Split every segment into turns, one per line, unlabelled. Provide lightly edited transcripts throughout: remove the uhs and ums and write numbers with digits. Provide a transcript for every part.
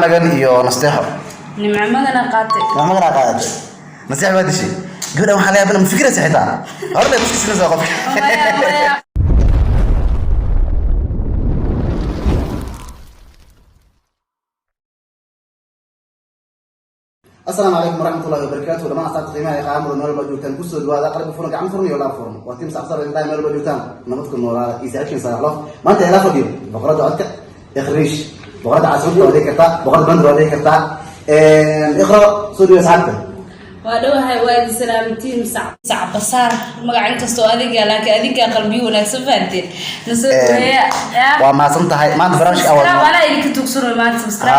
magan iyo nasteexo
nimcamagana qaatay
nimcamagana qaatay nasteexo waa dishay gabadha waxaa la yaabana fikiraysa xitaa hore la iska sinaysaa qofka السلام عليكم ورحمة الله وبركاته. لما أصبحت قيمة يقام ونور بجوتان كسر وهذا قلب فرن كعم فرن ولا فرن وتم سأصل إن دائما نور بجوتان نمطكم ولا يسألكين صار الله ما أنت لا فدير بقرد عدك إخريش بقرد عسول ولا كتا بقرد بند ولا كتا اقرأ سوري سعادة
وادو هاي وادي سلامتين ساعة بصار ما قاعد كستو أذيك لكن أذيك قلبي ولا سفنتين نص
وما صنت هاي ما أنت برامج أول
ولا اللي كنت تكسر ما أنت مسترا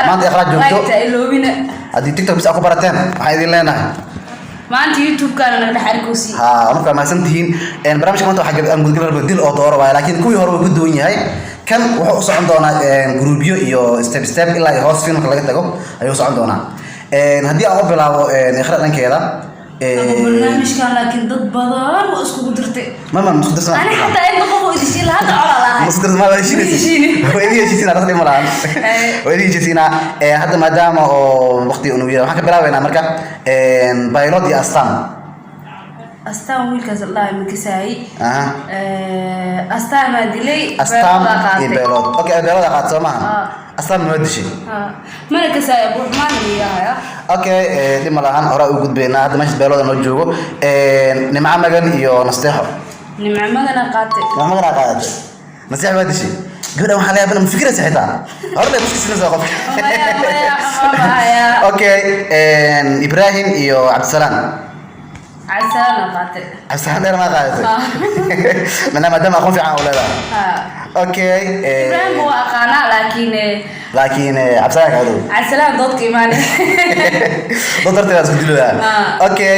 ما أنت إخراج جوتو
اللي بينا
هذه تيك توك بس أكو براتين هاي لنا
ما أنت يوتيوب كان أنا بحركوسي
أنا ما سنتين إن برامج كمان حاجة أنا قلت لك بديل أطور لكن كوي هرب بدوني هاي كم وحوس عندنا جروبيو يو ستيب إلا يهوس فين خلاص تجو يهوس عندنا هدي أقول بلا إخراج لنا كذا
برنامج كان لكن ضد بضار وأسكو قدرتي
ما مصدر
أنا حتى أنا بقول إيش اللي هذا على
مصدر ما بيشيني وإذا يجينا راسي مران وإذا يجينا هذا ما دام وقتي أنوية وحكي بلا وين أمريكا بايلودي
أستام ويلكز الله مكساي أستام دلي
أستام بايلود أوكي بايلود قاعد سمعها أستام مودشي
ما نكساي أبو رحمن يا
أوكي دي ملاهن أراء وجود بينا هذا مش بايلود نوجوه نمع مجن يو نستحو
نمع مجن قاتل
نمع مجن قاتل نستحو مودشي gabadha waxaa la yaabana fikiraysa xitaa hore la iska sinaysaa qofka okay Ibrahim iyo Abdisalaam عبدالسلام دير ما قاعدة من مدام أخون في عام ولا أوكي
إبراهيم هو أقانا
لكن عبدالسلام قاعدة
عبدالسلام ضد كمان
ضد ترتيب أسكت له أوكي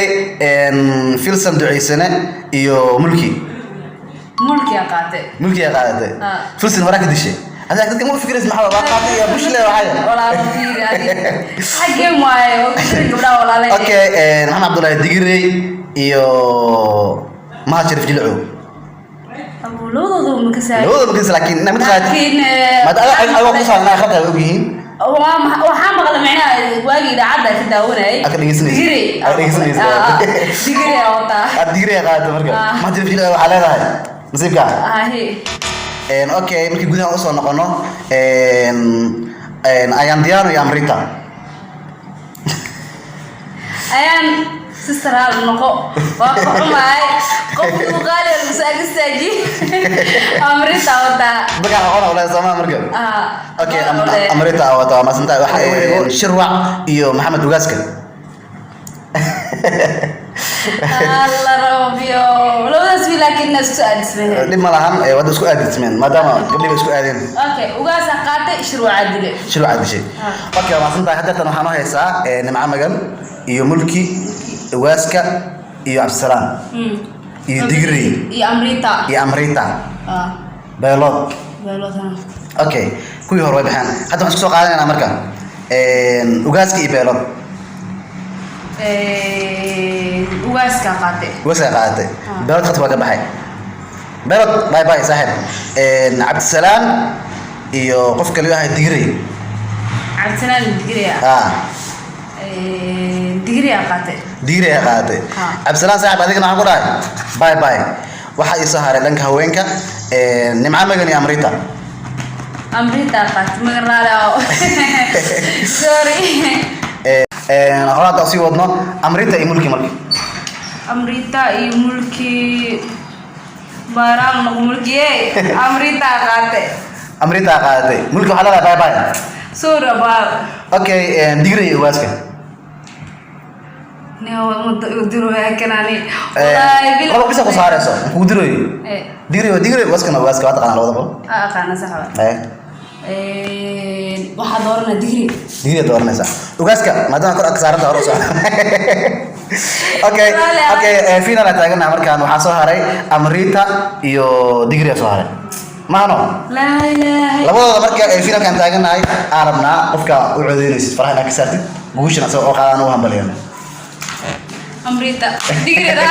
فيلسم دعي سنة يو ملكي يا قاعدة فيلسم وراك دشة أنا كنت مو فكرة اسمها والله قاعدة يا بوش له وحاجة
ولا بطير حاجة معي ولا
أوكي محمد عبد الله الدقيري iyo ma jirif jilcu
loodo makasay
laakiin mid qaad ma ay wax kusoo naa khadka u yihiin
waxa maqla macnaa waagi idaacada ka daawanay digiri awta
digiri qaad marka ma jirif jilcu waxa leedahay nasiibka okay markii gudaha u soo noqono ayaan diyaano iyo amrita ayaan sister hal noqo waxumay qof uqaali المساجي أمريكا ودا بقى أنا ولا زمان مركب أوكي أمريكا ودا ما سنتا واحد شروع إيو محمد وجاسك الله ربيو لو نسوي لكن الناس سؤال اسمه لما لهم ودا سؤال اسمه ما دام قبل سؤالين أوكي وجاسك قاتل شروع عدل شيء أوكي ما سنتا حتى أنا حنا هيسا نمع مجال إيو ملكي وجاسك إيو عبد السلام iyo degree iyo amrita baylod okay kuwii hore way baxaan hadda waxaan soo qaadanaa marka ugaaska iyo baylod ugaaska qaatay baylod qad waa ka baxay baylod bye bye saaxib Abdisalaam iyo qof kale yahay degree Abdisalaam degree digriya qaatay Abdisalaam saaxib adigana waxa ku dhahay bye bye waxa ay soo haray dhanka haweenka nimca magani amrita qaatay magaraado sorry horta si wadno amrita iyo mulki baram mulki amrita qaatay mulki waxa la bye bye sorry ba okay digriya waaska وديرو هكناني والله والله بس قصارسو وديرو ديرو واسكنا واسكا تقنا لو دبل قانا صح waxa doorana digri dooranaysa ugaaska maadaama kor aksarada hore soo okay final taagana markaan waxa soo haray amrita iyo digri soo haray maano la ilaaha labadooda marka final kan taaganahay arabna qofka u codeynaysid faraha ka saartid guushana soo qaadano hambaliyana أمريكا دقيقة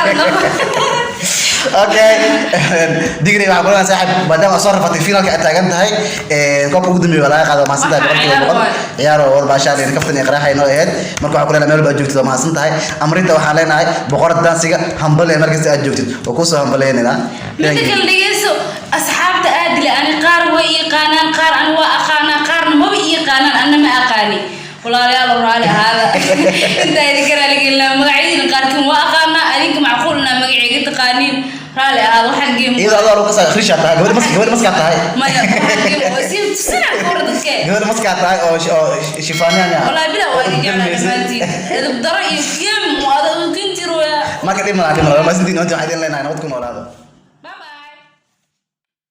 Okay. Digri waxaan kula saaxib badama soo rafatay finalka aad taagan tahay koobka ugu dambeeyay walaal qaado ma santahay ciyaaro war baasha leeyahay kaftan iyo qaraxayno aheed marka waxaan kula meel baad joogtid ma santahay amrinta waxaan leenahay boqorada dansiga hambale markasta aad joogtid oo ku soo hambaleynayna
midda kale dhigeyso asxaabta aad li ani qaar way yaqaanaan qaar aan waa aqaana qaarna ma yaqaanaan anna ma aqaani walaalayaal raali hada inta idin kara ligilna magaciina qaarkiin waa aqaana adinka macquulna magaciiga taqaaniin raali hada waxaan geem
iyada adoo ka soo khrisha tahay gabadh maska tahay
maya wasiim sana qoradke
gabadh maska tahay oo shifaaniyana
walaal bila waa jeclahay adab daro iyo geem wada u kintiroya
ma ka dhimana ma sintiin inta waxay leeyahay nabad ku noolaado